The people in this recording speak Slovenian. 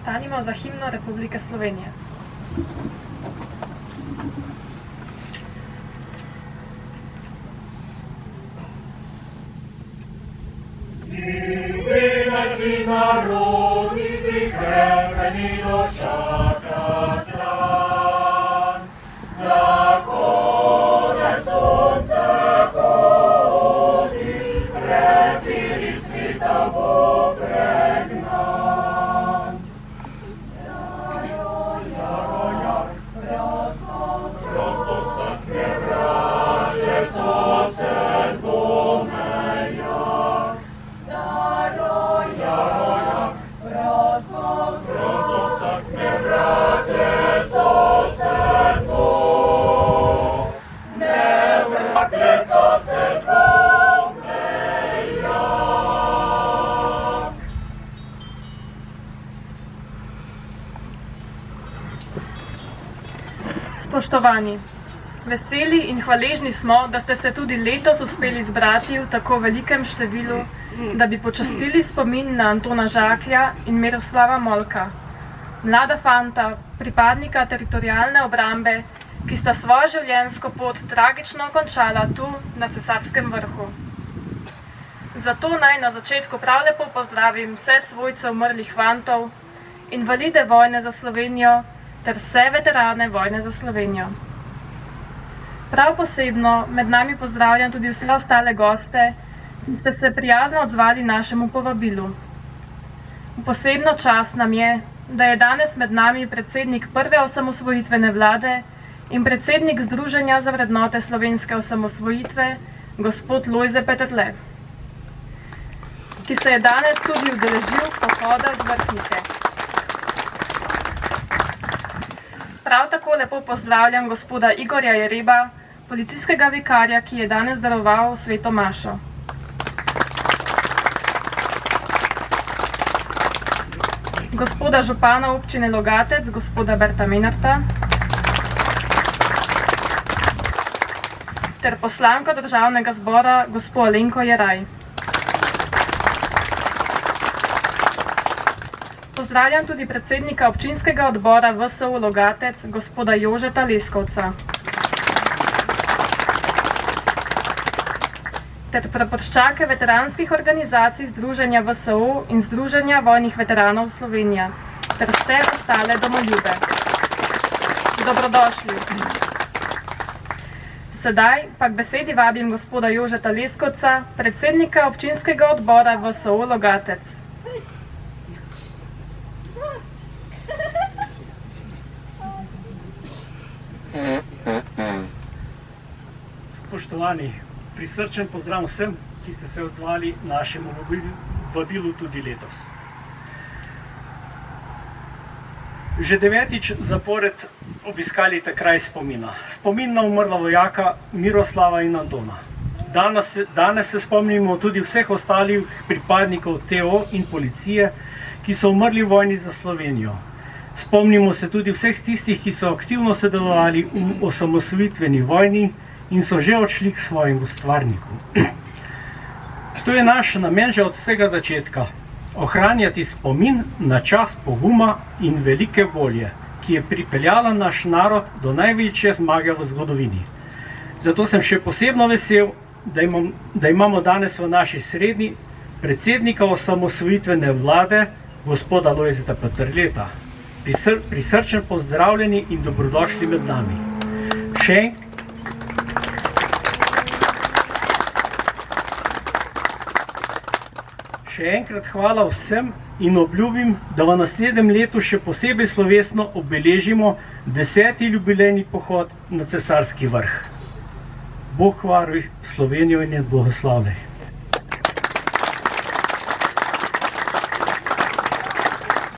Stanimo za himno Republike Slovenije. Ti narodi, ti krepeni dočaka tran, da konec sonce hodi, prepiri svita bo pregnan. Jarojak, prosto sakne vranje, sosed bomejak. Jarojak, prosto sakne vranje, sosed bomejak. Sosed bomejak. Spoštovani, veseli in hvaležni smo, da ste se tudi letos uspeli zbrati v tako velikem številu, da bi počastili spomin na Antona Žaklja in Miroslava Molka, mlada fanta, pripadnika teritorialne obrambe, ki sta svojo življenjsko pot tragično končala tu, na Cesarskem vrhu. Zato naj na začetku prav lepo pozdravim vse svojce umrlih fantov, invalide vojne za Slovenijo ter vse veterane vojne za Slovenijo. Prav posebno med nami pozdravljam tudi vse ostale goste, ki ste se prijazno odzvali našemu povabilu. Posebno čast nam je, da je danes med nami predsednik prve osamosvojitvene vlade in predsednik Združenja za vrednote slovenske osamosvojitve, gospod Lojze Peterle, ki se je danes tudi udeležil pohoda z Vrhnike. Prav tako lepo pozdravljam gospoda Igorja Jereba, policijskega vikarja, ki je danes daroval sveto mašo. Gospoda župana občine Logatec, gospoda Berta Menarta, ter poslanko državnega zbora, gospo Alenko Jeraj. Pozdravljam tudi predsednika občinskega odbora VSU Logatec, gospoda Jožeta Leskovca, ter praporščake veteranskih organizacij Združenja VSU in Združenja vojnih veteranov Slovenija, ter vse ostale domoljube. Dobrodošli. Sedaj pa k besedi vabim gospoda Jožeta Leskovca, predsednika občinskega odbora VSU Logatec. Spoštovani, prisrčen pozdrav vsem, ki ste se odzvali našemu vabilu tudi letos. Že 9. zapored obiskali ta kraj spomina. Spomin na umrla vojaka Miroslava in Antona. Danes se spomnimo tudi vseh ostalih pripadnikov TO in policije, ki so umrli v vojni za Slovenijo. Spomnimo se tudi vseh tistih, ki so aktivno sodelovali v osamosvojitveni vojni in so že odšli k svojemu stvarniku. To je naš namen že od vsega začetka. Ohranjati spomin na čas poguma in velike volje, ki je pripeljala naš narod do največje zmage v zgodovini. Zato sem še posebno vesel, da imamo danes v naši sredi predsednika osamosvojitvene vlade, gospoda Lojzeta Peterleta. Prisrčen pozdravljeni in dobrodošli med nami. Še enkrat hvala vsem in obljubim, da v naslednjem letu še posebej slovesno obeležimo 10. jubilejni pohod na Cesarski vrh. Bog varuj Slovenijo in njen blagoslavljaj.